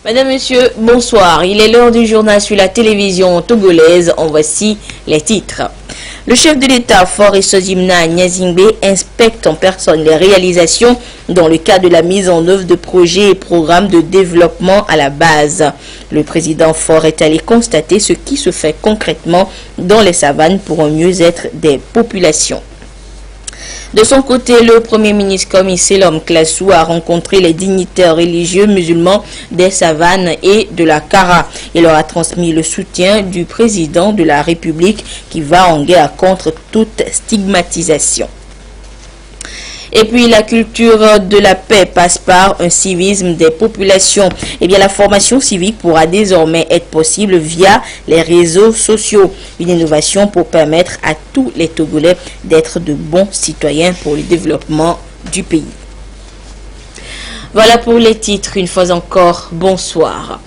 Mesdames, Messieurs, bonsoir. Il est l'heure du journal sur la télévision togolaise. En voici les titres. Le chef de l'État, Faure Sozimna Nyazingbe, inspecte en personne les réalisations dans le cadre de la mise en œuvre de projets et programmes de développement à la base. Le président Faure est allé constater ce qui se fait concrètement dans les savanes pour un mieux-être des populations. De son côté, le premier ministre Komi Selom Klassou a rencontré les dignitaires religieux musulmans des savanes et de la Kara. Il leur a transmis le soutien du président de la République qui va en guerre contre toute stigmatisation. Et puis la culture de la paix passe par un civisme des populations. Eh bien, la formation civique pourra désormais être possible via les réseaux sociaux. Une innovation pour permettre à tous les Togolais d'être de bons citoyens pour le développement du pays. Voilà pour les titres. Une fois encore, bonsoir.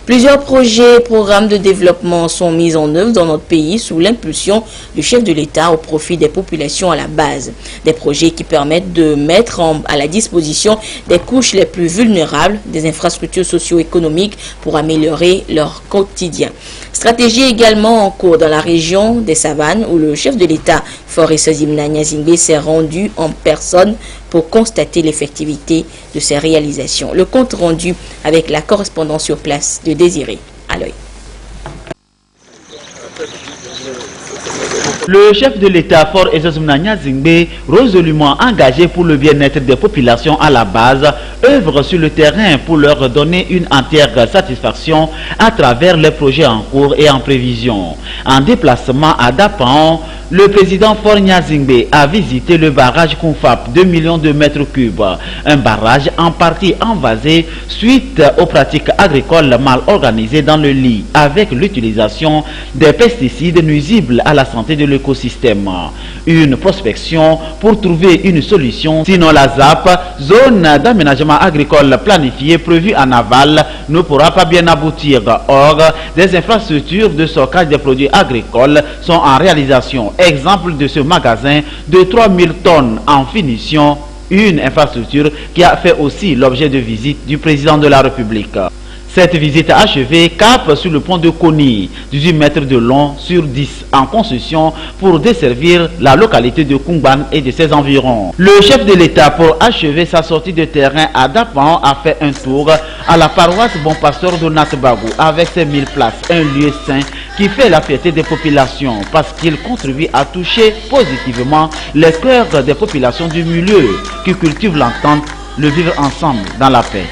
Plusieurs projets et programmes de développement sont mis en œuvre dans notre pays sous l'impulsion du chef de l'État au profit des populations à la base. Des projets qui permettent de mettre à la disposition des couches les plus vulnérables des infrastructures socio-économiques pour améliorer leur quotidien. Stratégie également en cours dans la région des savanes où le chef de l'État, Faure Sozimna Nyazingbe, s'est rendu en personne pour constater l'effectivité de ces réalisations. Le compte rendu avec la correspondance sur place de Désiré Aloy. Le chef de l'État, Faure Sozimna Nyazingbe, résolument engagé pour le bien-être des populations à la base, œuvre sur le terrain pour leur donner une entière satisfaction à travers les projets en cours et en prévision. En déplacement à Dapan, le président Faure Nyazingbe a visité le barrage Koufap, 2 millions de mètres cubes, un barrage en partie envasé suite aux pratiques agricoles mal organisées dans le lit, avec l'utilisation des pesticides nuisibles à la santé de l'écosystème. Une prospection pour trouver une solution, sinon la ZAP, zone d'aménagement agricole planifiée prévue en aval, ne pourra pas bien aboutir. Or, des infrastructures de stockage des produits agricoles sont en réalisation. Exemple de ce magasin de 3000 tonnes en finition, une infrastructure qui a fait aussi l'objet de visite du président de la République. Cette visite achevée cap sur le pont de Koni, 18 mètres de long sur 10 en construction pour desservir la localité de Koungban et de ses environs. Le chef de l'État, pour achever sa sortie de terrain à Dapan, a fait un tour à la paroisse Bon Pasteur de Natbagou avec ses 1000 places, un lieu saint qui fait la fierté des populations parce qu'il contribue à toucher positivement les cœurs des populations du milieu qui cultivent l'entente, le vivre ensemble dans la paix.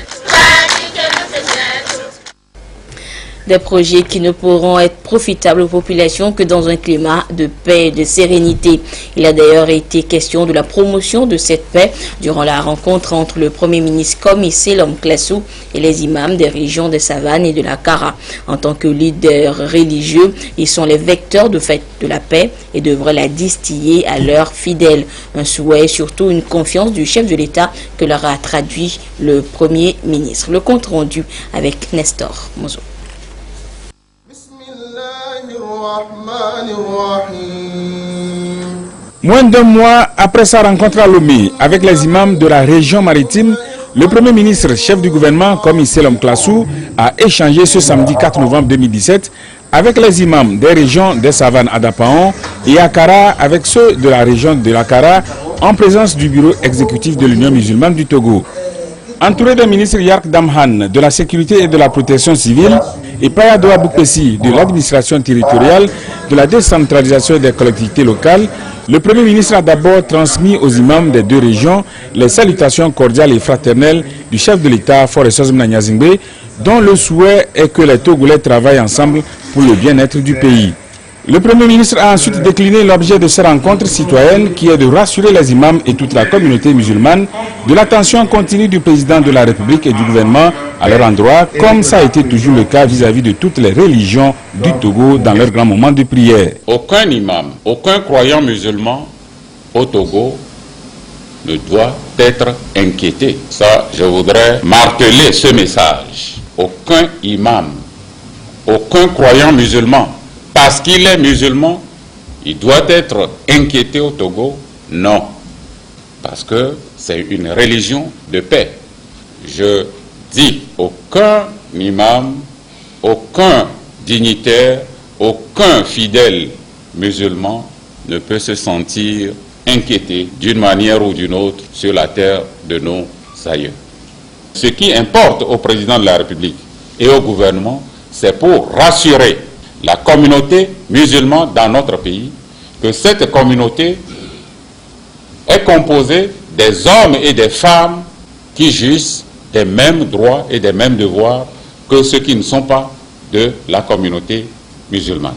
Des projets qui ne pourront être profitables aux populations que dans un climat de paix et de sérénité. Il a d'ailleurs été question de la promotion de cette paix durant la rencontre entre le Premier ministre Komi Selom Klassou et les imams des régions des savanes et de la Kara. En tant que leaders religieux, ils sont les vecteurs de fait de la paix et devraient la distiller à leurs fidèles. Un souhait et surtout une confiance du chef de l'État que leur a traduit le Premier ministre. Le compte rendu avec Nestor Mozo. Moins d'un mois après sa rencontre à Lomé avec les imams de la région maritime, le Premier ministre, chef du gouvernement, Komi Selom Klassou, a échangé ce samedi 4 novembre 2017 avec les imams des régions des savanes à Dapaon et à Kara avec ceux de la région de la Kara en présence du bureau exécutif de l'Union musulmane du Togo. Entouré des ministres Yark Damhan de la sécurité et de la protection civile et Payado Aboukessi de l'administration territoriale, de la décentralisation et des collectivités locales, le Premier ministre a d'abord transmis aux imams des deux régions les salutations cordiales et fraternelles du chef de l'État, Faure Sozimna Nyazingbe, dont le souhait est que les Togolais travaillent ensemble pour le bien-être du pays. Le Premier ministre a ensuite décliné l'objet de ces rencontres citoyennes qui est de rassurer les imams et toute la communauté musulmane de l'attention continue du président de la République et du gouvernement à leur endroit, comme ça a été toujours le cas vis-à-vis de toutes les religions du Togo dans leurs grands moments de prière. Aucun imam, aucun croyant musulman au Togo ne doit être inquiété. Ça, je voudrais marteler ce message. Aucun imam, aucun croyant musulman, parce qu'il est musulman, il doit être inquiété au Togo? Non, parce que c'est une religion de paix. Je dis, aucun imam, aucun dignitaire, aucun fidèle musulman ne peut se sentir inquiété d'une manière ou d'une autre sur la terre de nos aïeux. Ce qui importe au président de la République et au gouvernement, c'est pour rassurer la communauté musulmane dans notre pays que cette communauté est composée des hommes et des femmes qui jouissent des mêmes droits et des mêmes devoirs que ceux qui ne sont pas de la communauté musulmane.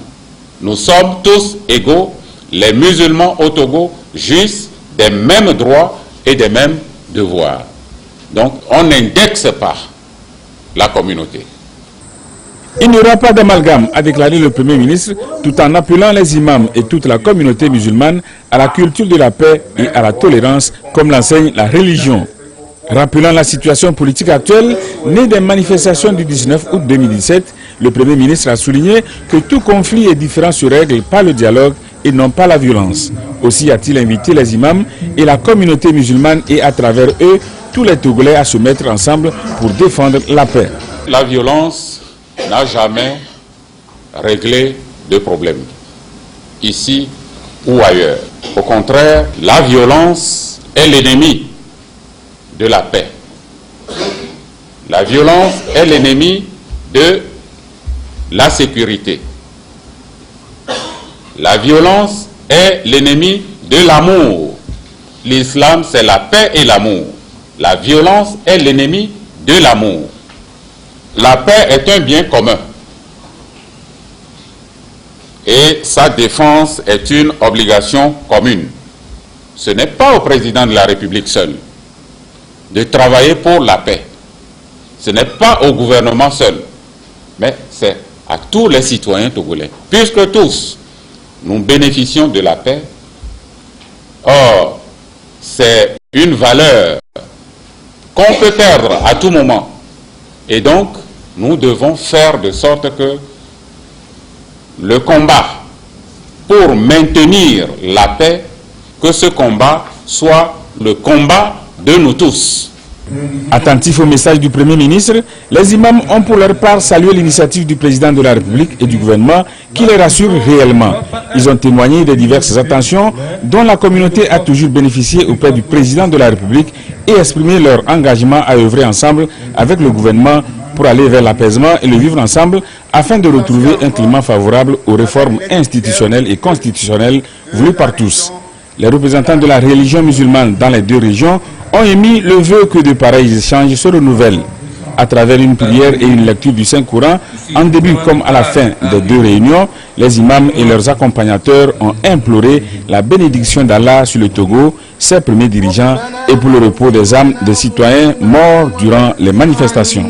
Nous sommes tous égaux. Les musulmans au Togo jouissent des mêmes droits et des mêmes devoirs. Donc, on n'indexe pas la communauté. Il n'y aura pas d'amalgame, a déclaré le Premier ministre, tout en appelant les imams et toute la communauté musulmane à la culture de la paix et à la tolérance, comme l'enseigne la religion. Rappelant la situation politique actuelle, née des manifestations du 19 août 2017, le Premier ministre a souligné que tout conflit et différend se règle par le dialogue et non pas la violence. Aussi a-t-il invité les imams et la communauté musulmane et à travers eux, tous les Togolais à se mettre ensemble pour défendre la paix. La violence n'a jamais réglé de problème, ici ou ailleurs. Au contraire, la violence est l'ennemi de la paix. La violence est l'ennemi de la sécurité. La violence est l'ennemi de l'amour. L'islam, c'est la paix et l'amour. La violence est l'ennemi de l'amour. La paix est un bien commun. Et sa défense est une obligation commune. Ce n'est pas au président de la République seul de travailler pour la paix. Ce n'est pas au gouvernement seul, mais c'est à tous les citoyens togolais. Puisque tous, nous bénéficions de la paix, or, c'est une valeur qu'on peut perdre à tout moment. Et donc, nous devons faire de sorte que le combat pour maintenir la paix, que ce combat soit le combat de nous tous. Attentifs au message du Premier ministre, les imams ont pour leur part salué l'initiative du président de la République et du gouvernement qui les rassure réellement. Ils ont témoigné des diverses attentions dont la communauté a toujours bénéficié auprès du président de la République et exprimé leur engagement à œuvrer ensemble avec le gouvernement pour aller vers l'apaisement et le vivre ensemble afin de retrouver un climat favorable aux réformes institutionnelles et constitutionnelles voulues par tous. Les représentants de la religion musulmane dans les deux régions ont émis le vœu que de pareils échanges se renouvellent. À travers une prière et une lecture du Saint-Coran, en début comme à la fin des deux réunions, les imams et leurs accompagnateurs ont imploré la bénédiction d'Allah sur le Togo, ses premiers dirigeants, et pour le repos des âmes des citoyens morts durant les manifestations.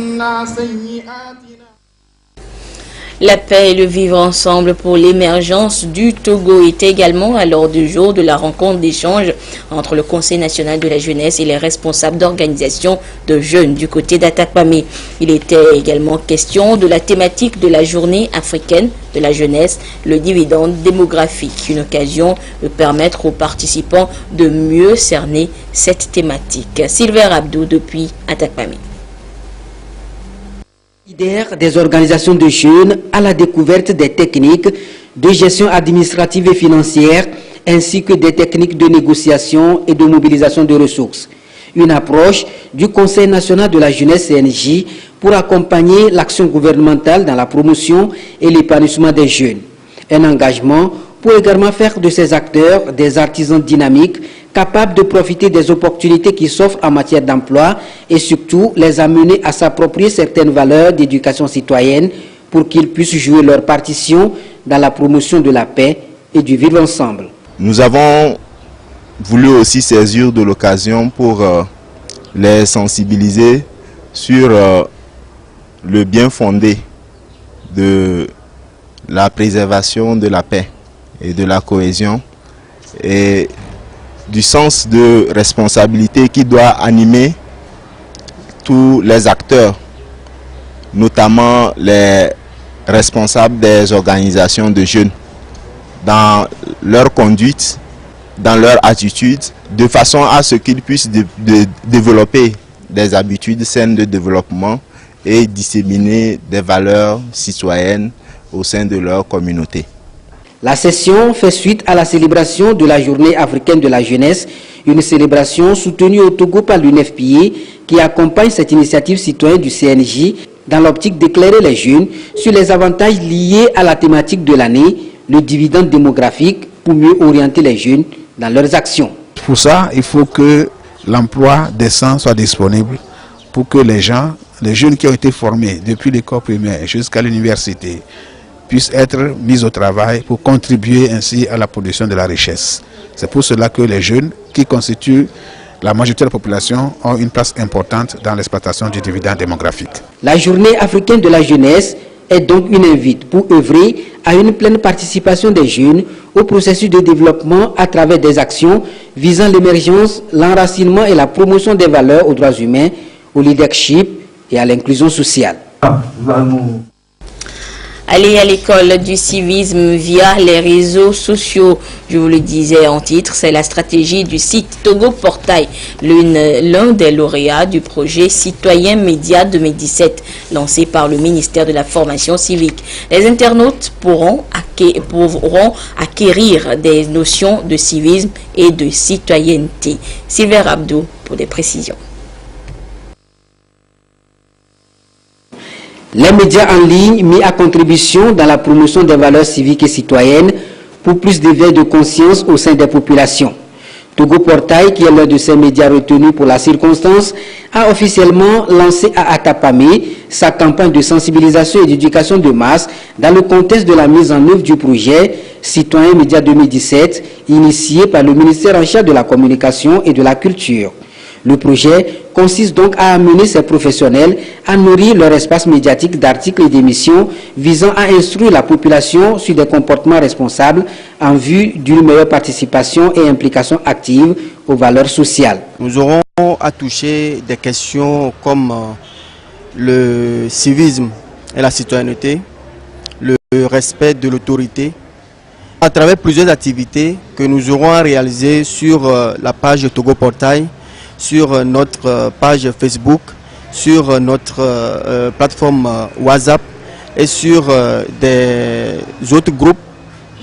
La paix et le vivre ensemble pour l'émergence du Togo était également à l'ordre du jour de la rencontre d'échange entre le Conseil national de la jeunesse et les responsables d'organisations de jeunes du côté d'Atakpamé. Il était également question de la thématique de la journée africaine de la jeunesse, le dividende démographique, une occasion de permettre aux participants de mieux cerner cette thématique. Sylvain Abdou depuis Atakpamé. Leader des organisations de jeunes à la découverte des techniques de gestion administrative et financière ainsi que des techniques de négociation et de mobilisation de ressources. Une approche du Conseil national de la jeunesse CNJ pour accompagner l'action gouvernementale dans la promotion et l'épanouissement des jeunes. Un engagement pour également faire de ces acteurs des artisans dynamiques capables de profiter des opportunités qui s'offrent en matière d'emploi et surtout les amener à s'approprier certaines valeurs d'éducation citoyenne pour qu'ils puissent jouer leur partition dans la promotion de la paix et du vivre ensemble. Nous avons voulu aussi saisir de l'occasion pour les sensibiliser sur le bien fondé de la préservation de la paix et de la cohésion et du sens de responsabilité qui doit animer tous les acteurs, notamment les responsables des organisations de jeunes, dans leur conduite, dans leur attitude, de façon à ce qu'ils puissent développer des habitudes saines de développement et disséminer des valeurs citoyennes au sein de leur communauté. La session fait suite à la célébration de la Journée africaine de la jeunesse, une célébration soutenue au Togo par l'UNFPA qui accompagne cette initiative citoyenne du CNJ dans l'optique d'éclairer les jeunes sur les avantages liés à la thématique de l'année, le dividende démographique, pour mieux orienter les jeunes dans leurs actions. Pour ça, il faut que l'emploi décent soit disponible pour que les jeunes qui ont été formés depuis l'école primaire jusqu'à l'université puissent être mis au travail pour contribuer ainsi à la production de la richesse. C'est pour cela que les jeunes qui constituent la majorité de la population ont une place importante dans l'exploitation du dividende démographique. La Journée africaine de la jeunesse est donc une invite pour œuvrer à une pleine participation des jeunes au processus de développement à travers des actions visant l'émergence, l'enracinement et la promotion des valeurs aux droits humains, au leadership et à l'inclusion sociale. Aller à l'école du civisme via les réseaux sociaux, je vous le disais en titre, c'est la stratégie du site Togo Portail, l'un des lauréats du projet Citoyen Média 2017, lancé par le ministère de la Formation civique. Les internautes pourront acquérir des notions de civisme et de citoyenneté. Sylvain Abdou pour des précisions. Les médias en ligne mis à contribution dans la promotion des valeurs civiques et citoyennes pour plus d'éveil de conscience au sein des populations. Togo Portail, qui est l'un de ces médias retenus pour la circonstance, a officiellement lancé à Atapamé sa campagne de sensibilisation et d'éducation de masse dans le contexte de la mise en œuvre du projet Citoyen Média 2017, initié par le ministère en charge de la communication et de la culture. Le projet consiste donc à amener ces professionnels à nourrir leur espace médiatique d'articles et d'émissions visant à instruire la population sur des comportements responsables en vue d'une meilleure participation et implication active aux valeurs sociales. Nous aurons à toucher des questions comme le civisme et la citoyenneté, le respect de l'autorité, à travers plusieurs activités que nous aurons à réaliser sur la page Togo Portail, sur notre page Facebook, sur notre plateforme WhatsApp et sur des autres groupes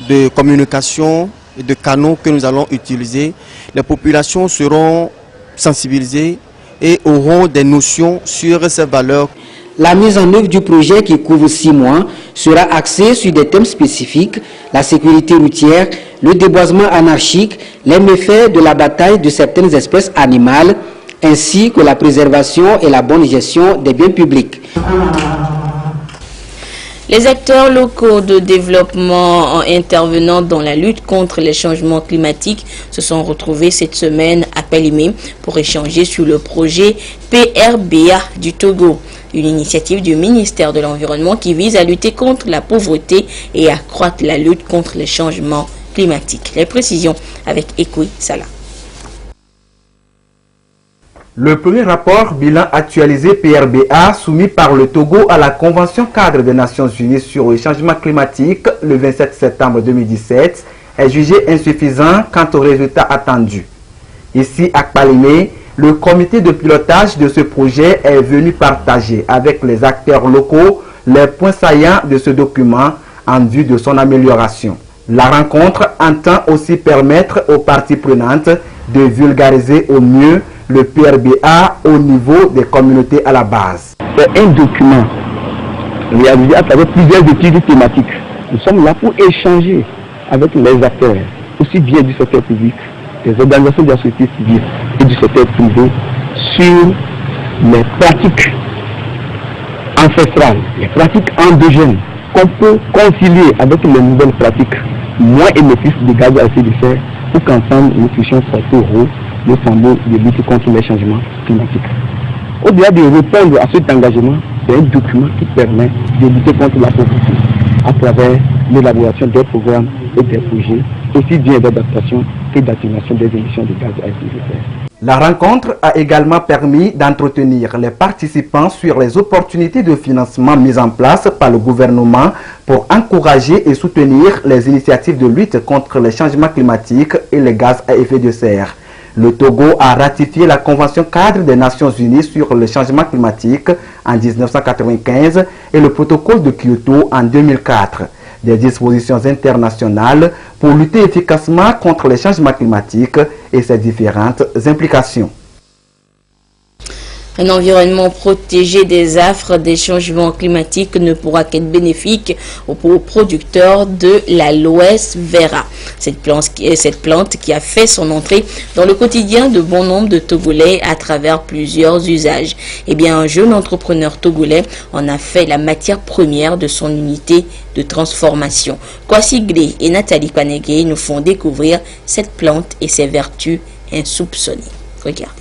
de communication et de canaux que nous allons utiliser. Les populations seront sensibilisées et auront des notions sur ces valeurs. La mise en œuvre du projet, qui couvre 6 mois, sera axée sur des thèmes spécifiques, la sécurité routière, le déboisement anarchique, les méfaits de la bataille de certaines espèces animales, ainsi que la préservation et la bonne gestion des biens publics. Les acteurs locaux de développement intervenant dans la lutte contre les changements climatiques se sont retrouvés cette semaine à Pélimé pour échanger sur le projet PRBA du Togo, une initiative du ministère de l'Environnement qui vise à lutter contre la pauvreté et accroître la lutte contre les changements climatiques. Les précisions avec Ekoui Salah. Le premier rapport bilan actualisé PRBA soumis par le Togo à la Convention cadre des Nations Unies sur le changement climatique le 27 septembre 2017 est jugé insuffisant quant aux résultats attendus. Ici à Pélimé, le comité de pilotage de ce projet est venu partager avec les acteurs locaux les points saillants de ce document en vue de son amélioration. La rencontre entend aussi permettre aux parties prenantes de vulgariser au mieux le PRBA au niveau des communautés à la base. C'est un document réalisé à travers plusieurs études thématiques. Nous sommes là pour échanger avec les acteurs, aussi bien du secteur public, des organisations de la société civile et du secteur privé, sur les pratiques ancestrales, les pratiques endogènes, qu'on peut concilier avec les nouvelles pratiques moins émettrices de gaz à effet de serre pour qu'ensemble nous puissions porter au rôle le flambeau de lutte contre les changements climatiques. Au-delà de répondre à cet engagement, c'est un document qui permet de lutter contre la pauvreté à travers l'élaboration des programmes et des projets aussi bien d'adaptation que d'atténuation des émissions de gaz à effet de serre. La rencontre a également permis d'entretenir les participants sur les opportunités de financement mises en place par le gouvernement pour encourager et soutenir les initiatives de lutte contre les changements climatiques et les gaz à effet de serre. Le Togo a ratifié la Convention cadre des Nations Unies sur le changement climatique en 1995 et le protocole de Kyoto en 2004. Des dispositions internationales pour lutter efficacement contre les changements climatiques et ses différentes implications. Un environnement protégé des affres des changements climatiques ne pourra qu'être bénéfique aux producteurs de l'aloès vera. Cette plante qui a fait son entrée dans le quotidien de bon nombre de Togolais à travers plusieurs usages. Eh bien, un jeune entrepreneur togolais en a fait la matière première de son unité de transformation. Kwasi Glé et Nathalie Panegé nous font découvrir cette plante et ses vertus insoupçonnées. Regardez.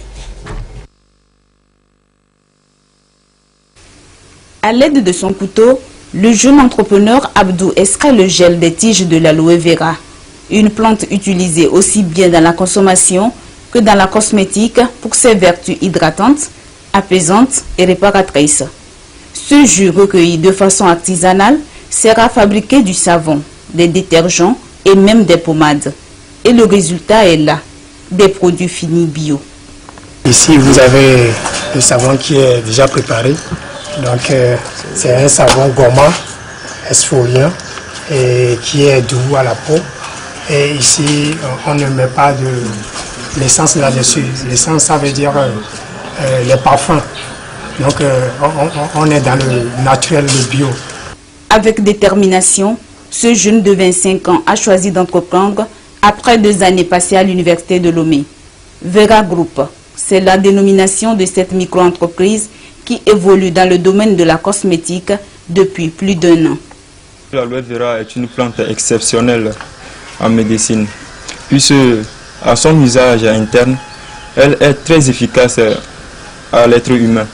À l'aide de son couteau, le jeune entrepreneur Abdou extrait le gel des tiges de l'aloe vera, une plante utilisée aussi bien dans la consommation que dans la cosmétique pour ses vertus hydratantes, apaisantes et réparatrices. Ce jus recueilli de façon artisanale sert à fabriquer du savon, des détergents et même des pommades. Et le résultat est là, des produits finis bio. Ici, vous avez le savon qui est déjà préparé. Donc, c'est un savon gourmand, exfoliant, et qui est doux à la peau. Et ici, on ne met pas de l'essence là-dessus. L'essence, ça veut dire les parfums. Donc, on est dans le naturel, le bio. Avec détermination, ce jeune de 25 ans a choisi d'entreprendre après 2 années passées à l'université de Lomé. Vera Group, c'est la dénomination de cette micro-entreprise qui évolue dans le domaine de la cosmétique depuis plus d'1 an. L'aloe vera est une plante exceptionnelle en médecine, puisque à son usage interne, elle est très efficace à l'être humain,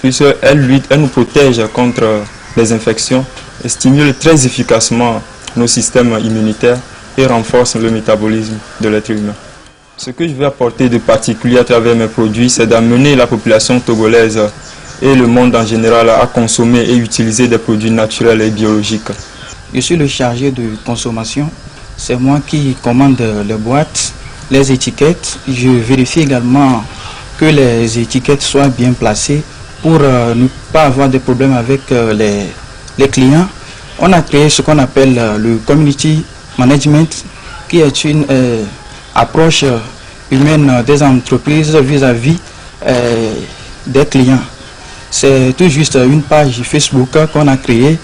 puisqu'elle nous protège contre les infections, et stimule très efficacement nos systèmes immunitaires et renforce le métabolisme de l'être humain. Ce que je vais apporter de particulier à travers mes produits, c'est d'amener la population togolaise et le monde en général à consommer et utiliser des produits naturels et biologiques. Je suis le chargé de consommation. C'est moi qui commande les boîtes, les étiquettes. Je vérifie également que les étiquettes soient bien placées pour ne pas avoir de problèmes avec les clients. On a créé ce qu'on appelle le community management, qui est une approche humaine des entreprises vis-à-vis des clients. C'est tout juste une page Facebook qu'on a créée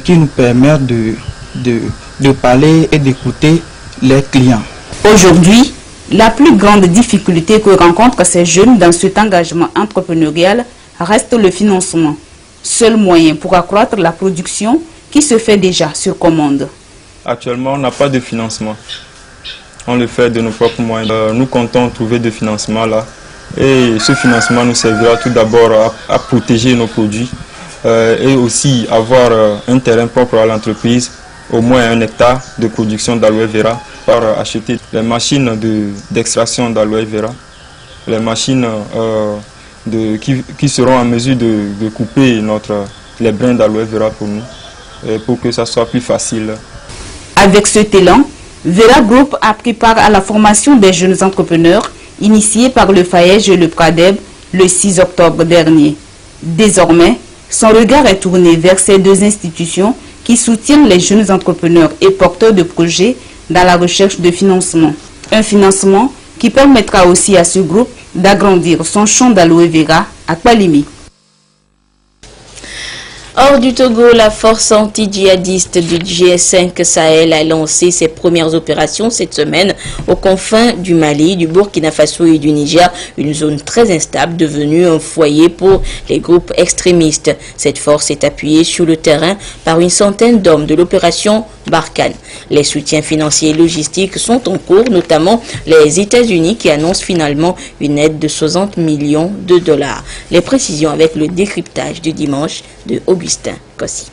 qui nous permet de parler et d'écouter les clients. Aujourd'hui, la plus grande difficulté que rencontrent ces jeunes dans cet engagement entrepreneurial reste le financement, seul moyen pour accroître la production qui se fait déjà sur commande. Actuellement, on n'a pas de financement. On le fait de nos propres moyens. Nous comptons trouver des financements là. Et ce financement nous servira tout d'abord à protéger nos produits et aussi avoir un terrain propre à l'entreprise, au moins 1 hectare de production d'aloe vera, par acheter les machines d'extraction d'aloe vera, les machines qui seront en mesure de couper les brins d'aloe vera pour nous, pour que ça soit plus facile. Avec cet élan, Vera Group a pris part à la formation des jeunes entrepreneurs initié par le FAEJ et le PRADEB le 6 octobre dernier. Désormais, son regard est tourné vers ces 2 institutions qui soutiennent les jeunes entrepreneurs et porteurs de projets dans la recherche de financement. Un financement qui permettra aussi à ce groupe d'agrandir son champ d'aloe vera à Kpalimi. Hors du Togo, la force anti-djihadiste du G5 Sahel a lancé ses premières opérations cette semaine aux confins du Mali, du Burkina Faso et du Niger, une zone très instable devenue un foyer pour les groupes extrémistes. Cette force est appuyée sur le terrain par une centaine d'hommes de l'opération Barkhane. Les soutiens financiers et logistiques sont en cours, notamment les États-Unis qui annoncent finalement une aide de 60 millions de dollars. Les précisions avec le décryptage du dimanche de Augustin Kossi.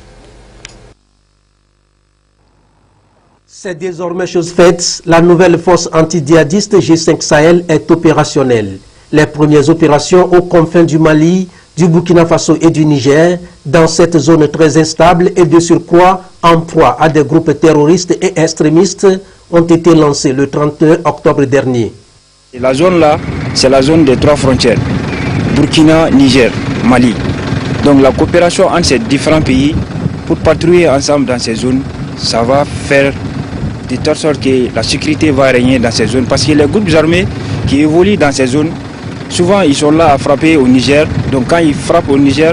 C'est désormais chose faite, la nouvelle force anti-djihadiste G5 Sahel est opérationnelle. Les premières opérations aux confins du Mali, du Burkina Faso et du Niger, dans cette zone très instable et de surcroît en proie à des groupes terroristes et extrémistes, ont été lancées le 31 octobre dernier. La zone là, c'est la zone des 3 frontières, Burkina, Niger, Mali. Donc la coopération entre ces différents pays pour patrouiller ensemble dans ces zones, ça va faire de telle sorte que la sécurité va régner dans ces zones. Parce que les groupes armés qui évoluent dans ces zones, souvent ils sont là à frapper au Niger. Donc quand ils frappent au Niger,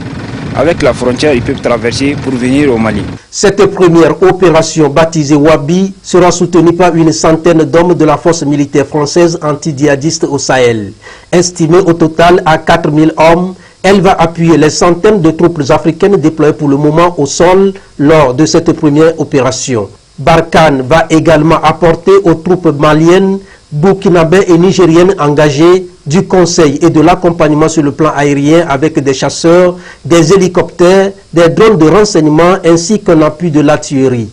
avec la frontière, ils peuvent traverser pour venir au Mali. Cette première opération baptisée Wabi sera soutenue par une centaine d'hommes de la force militaire française anti-djihadiste au Sahel. Estimée au total à 4000 hommes, elle va appuyer les centaines de troupes africaines déployées pour le moment au sol lors de cette première opération. Barkhane va également apporter aux troupes maliennes, burkinabées et nigériennes engagées du conseil et de l'accompagnement sur le plan aérien avec des chasseurs, des hélicoptères, des drones de renseignement ainsi qu'un appui de l'artillerie.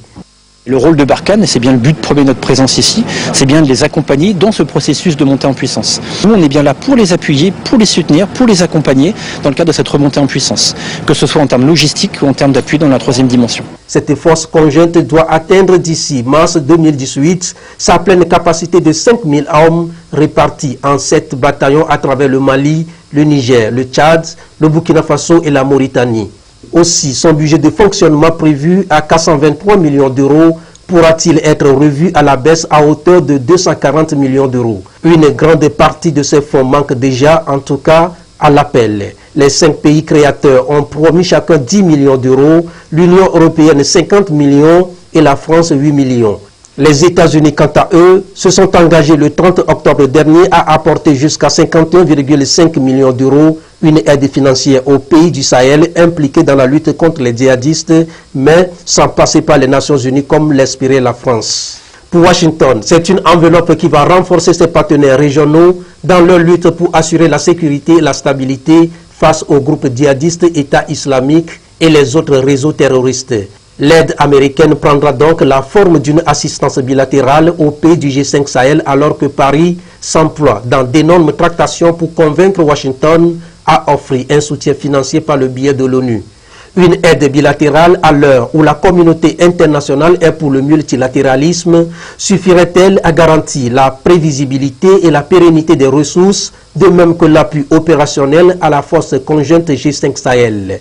Le rôle de Barkhane, et c'est bien le but premier de notre présence ici, c'est bien de les accompagner dans ce processus de montée en puissance. Nous, on est bien là pour les appuyer, pour les soutenir, pour les accompagner dans le cadre de cette remontée en puissance, que ce soit en termes logistiques ou en termes d'appui dans la 3e dimension. Cette force conjointe doit atteindre d'ici mars 2018 sa pleine capacité de 5000 hommes répartis en 7 bataillons à travers le Mali, le Niger, le Tchad, le Burkina Faso et la Mauritanie. Aussi, son budget de fonctionnement prévu à 423 millions d'euros pourra-t-il être revu à la baisse à hauteur de 240 millions d'euros. Une grande partie de ces fonds manque déjà, en tout cas, à l'appel. Les 5 pays créateurs ont promis chacun 10 millions d'euros, l'Union européenne 50 millions et la France 8 millions. Les États-Unis, quant à eux, se sont engagés le 30 octobre dernier à apporter jusqu'à 51,5 millions d'euros, une aide financière aux pays du Sahel impliqués dans la lutte contre les djihadistes, mais sans passer par les Nations Unies comme l'espérait la France. Pour Washington, c'est une enveloppe qui va renforcer ses partenaires régionaux dans leur lutte pour assurer la sécurité et la stabilité face aux groupes djihadistes État islamique et les autres réseaux terroristes. L'aide américaine prendra donc la forme d'une assistance bilatérale aux pays du G5 Sahel alors que Paris s'emploie dans d'énormes tractations pour convaincre Washington à offrir un soutien financier par le biais de l'ONU. Une aide bilatérale à l'heure où la communauté internationale est pour le multilatéralisme suffirait-elle à garantir la prévisibilité et la pérennité des ressources, de même que l'appui opérationnel à la force conjointe G5 Sahel?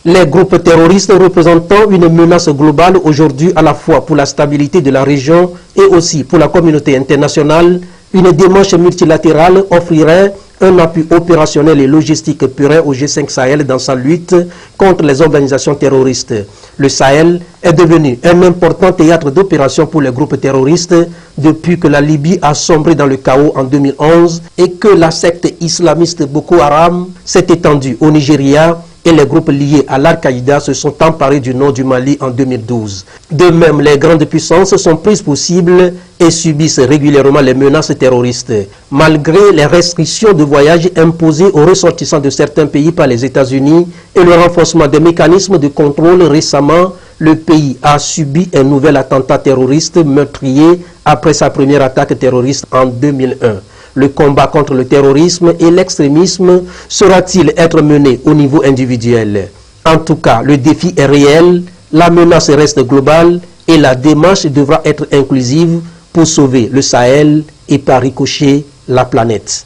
Les groupes terroristes représentant une menace globale aujourd'hui à la fois pour la stabilité de la région et aussi pour la communauté internationale, une démarche multilatérale offrirait un appui opérationnel et logistique puré au G5 Sahel dans sa lutte contre les organisations terroristes. Le Sahel est devenu un important théâtre d'opération pour les groupes terroristes depuis que la Libye a sombré dans le chaos en 2011 et que la secte islamiste Boko Haram s'est étendue au Nigeria et les groupes liés à l'Al-Qaïda se sont emparés du nord du Mali en 2012. De même, les grandes puissances sont prises pour cible et subissent régulièrement les menaces terroristes. Malgré les restrictions de voyage imposées aux ressortissants de certains pays par les États-Unis et le renforcement des mécanismes de contrôle récemment, le pays a subi un nouvel attentat terroriste meurtrier après sa première attaque terroriste en 2001. Le combat contre le terrorisme et l'extrémisme sera-t-il être mené au niveau individuel? En tout cas, le défi est réel, la menace reste globale et la démarche devra être inclusive pour sauver le Sahel et par ricochet la planète.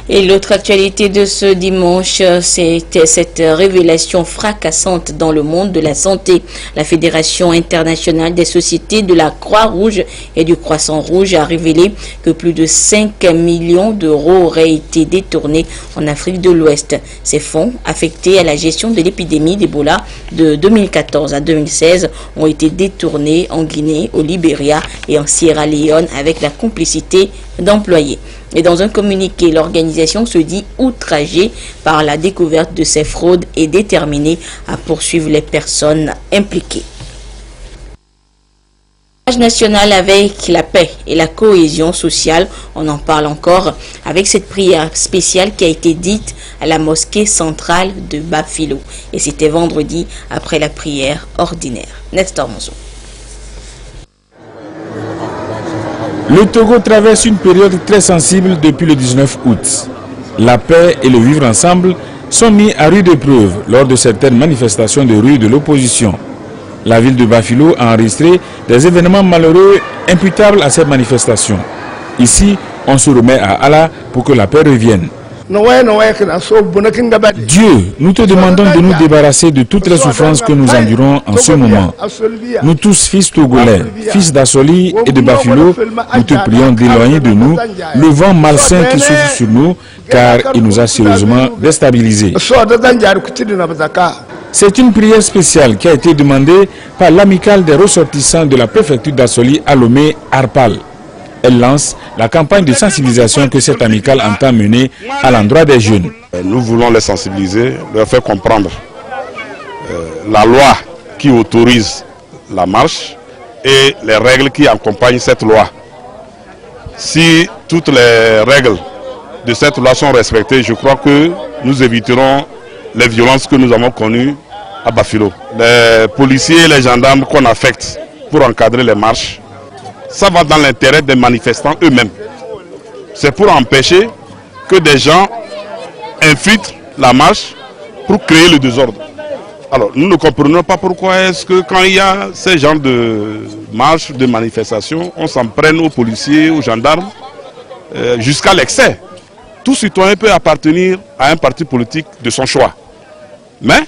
Et l'autre actualité de ce dimanche, c'était cette révélation fracassante dans le monde de la santé. La Fédération internationale des sociétés de la Croix-Rouge et du Croissant-Rouge a révélé que plus de 5 millions d'euros auraient été détournés en Afrique de l'Ouest. Ces fonds, affectés à la gestion de l'épidémie d'Ebola de 2014 à 2016, ont été détournés en Guinée, au Libéria et en Sierra Leone avec la complicité d'employés. Et dans un communiqué, l'organisation se dit outragée par la découverte de ces fraudes et déterminée à poursuivre les personnes impliquées. National avec la paix et la cohésion sociale, on en parle encore avec cette prière spéciale qui a été dite à la mosquée centrale de Bafilo. Et c'était vendredi après la prière ordinaire. Nestor Monzo. Le Togo traverse une période très sensible depuis le 19 août. La paix et le vivre ensemble sont mis à rude épreuve lors de certaines manifestations de rue de l'opposition. La ville de Bafilo a enregistré des événements malheureux imputables à cette manifestation. Ici, on se remet à Allah pour que la paix revienne. Dieu, nous te demandons de nous débarrasser de toutes les souffrances que nous endurons en ce moment. Nous tous, fils togolais, fils d'Assoli et de Bafilo, nous te prions d'éloigner de nous le vent malsain qui souffle sur nous, car il nous a sérieusement déstabilisés. C'est une prière spéciale qui a été demandée par l'amicale des ressortissants de la préfecture d'Assoli à Lomé, Arpal. Elle lance la campagne de sensibilisation que cette amicale entend mener à l'endroit des jeunes. Nous voulons les sensibiliser, leur faire comprendre la loi qui autorise la marche et les règles qui accompagnent cette loi. Si toutes les règles de cette loi sont respectées, je crois que nous éviterons les violences que nous avons connues à Bafilo. Les policiers et les gendarmes qu'on affecte pour encadrer les marches, ça va dans l'intérêt des manifestants eux-mêmes. C'est pour empêcher que des gens infiltrent la marche pour créer le désordre. Alors, nous ne comprenons pas pourquoi est-ce que quand il y a ces genres de marches, de manifestations, on s'en prenne aux policiers, aux gendarmes, jusqu'à l'excès. Tout citoyen peut appartenir à un parti politique de son choix. Mais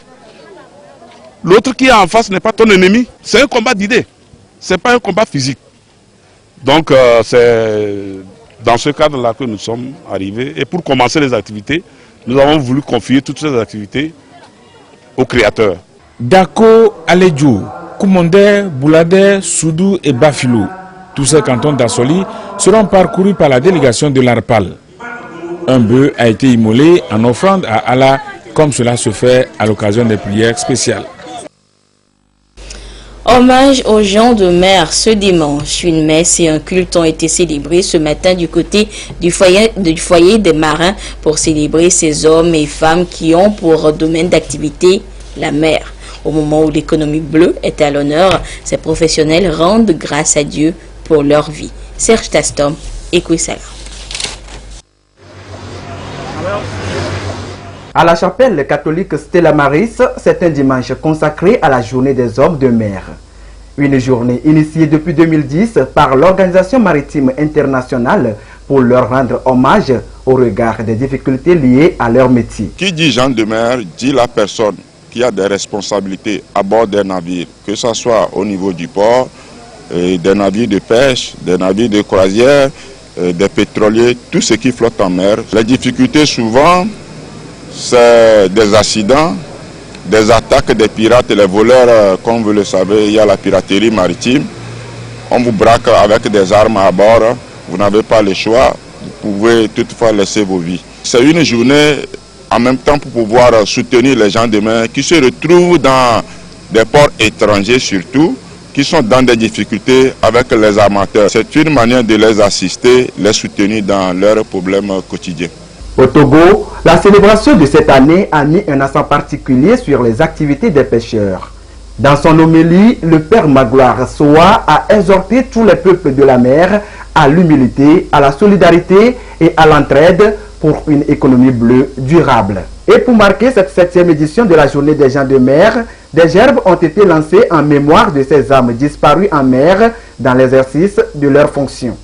l'autre qui est en face n'est pas ton ennemi. C'est un combat d'idées. Ce n'est pas un combat physique. Donc c'est dans ce cadre-là que nous sommes arrivés. Et pour commencer les activités, nous avons voulu confier toutes ces activités aux créateurs. Dako, Aledjo, Koumonde, Boulade, Soudou et Bafilo, tous ces cantons d'Assoli seront parcourus par la délégation de l'Arpal. Un bœuf a été immolé en offrande à Allah, comme cela se fait à l'occasion des prières spéciales. Hommage aux gens de mer ce dimanche. Une messe et un culte ont été célébrés ce matin du côté du foyer des marins pour célébrer ces hommes et femmes qui ont pour domaine d'activité la mer. Au moment où l'économie bleue est à l'honneur, ces professionnels rendent grâce à Dieu pour leur vie. Serge Tastom, Écousala. À la chapelle catholique Stella Maris, c'est un dimanche consacré à la journée des hommes de mer. Une journée initiée depuis 2010 par l'Organisation maritime internationale pour leur rendre hommage au regard des difficultés liées à leur métier. Qui dit gens de mer dit la personne qui a des responsabilités à bord des navires, que ce soit au niveau du port, des navires de pêche, des navires de croisière, des pétroliers, tout ce qui flotte en mer. Les difficultés souvent, c'est des accidents, des attaques des pirates et les voleurs, comme vous le savez, il y a la piraterie maritime. On vous braque avec des armes à bord, vous n'avez pas le choix, vous pouvez toutefois laisser vos vies. C'est une journée en même temps pour pouvoir soutenir les gens de mer qui se retrouvent dans des ports étrangers surtout, qui sont dans des difficultés avec les armateurs. C'est une manière de les assister, les soutenir dans leurs problèmes quotidiens. Au Togo, la célébration de cette année a mis un accent particulier sur les activités des pêcheurs. Dans son homélie, le père Magloire Soa a exhorté tous les peuples de la mer à l'humilité, à la solidarité et à l'entraide pour une économie bleue durable. Et pour marquer cette 7e édition de la journée des gens de mer, des gerbes ont été lancées en mémoire de ces âmes disparues en mer dans l'exercice de leurs fonctions.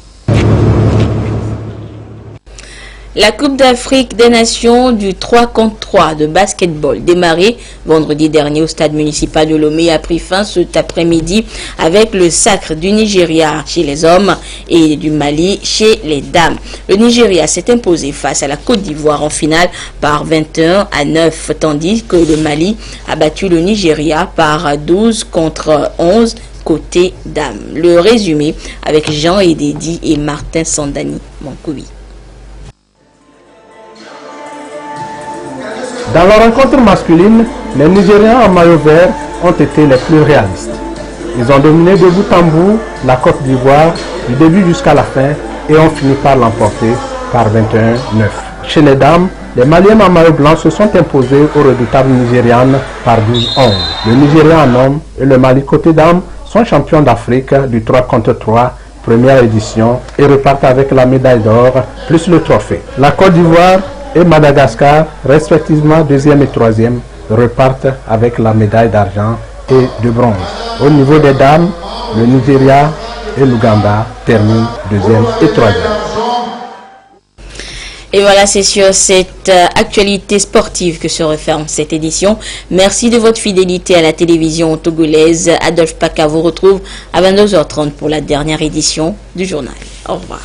La Coupe d'Afrique des Nations du 3 contre 3 de basketball démarrée vendredi dernier au stade municipal de Lomé a pris fin cet après-midi avec le sacre du Nigeria chez les hommes et du Mali chez les dames. Le Nigeria s'est imposé face à la Côte d'Ivoire en finale par 21-9, tandis que le Mali a battu le Nigeria par 12 contre 11 côté dames. Le résumé avec Jean Ededi et Martin Sandani Mankoubi. Dans la rencontre masculine, les Nigériens en maillot vert ont été les plus réalistes. Ils ont dominé de bout en bout la Côte d'Ivoire du début jusqu'à la fin et ont fini par l'emporter par 21-9. Chez les dames, les Maliennes en maillot blanc se sont imposées aux redoutables Nigérianes par 12-11. Le Nigeria en homme et le Mali côté dames sont champions d'Afrique du 3 contre 3 première édition, et repartent avec la médaille d'or plus le trophée. La Côte d'Ivoire et Madagascar, respectivement deuxième et troisième, repartent avec la médaille d'argent et de bronze. Au niveau des dames, le Nigeria et l'Ouganda terminent deuxième et troisième. Et voilà, c'est sur cette actualité sportive que se referme cette édition. Merci de votre fidélité à la télévision togolaise. Adolphe Paka vous retrouve à 22h30 pour la dernière édition du journal. Au revoir.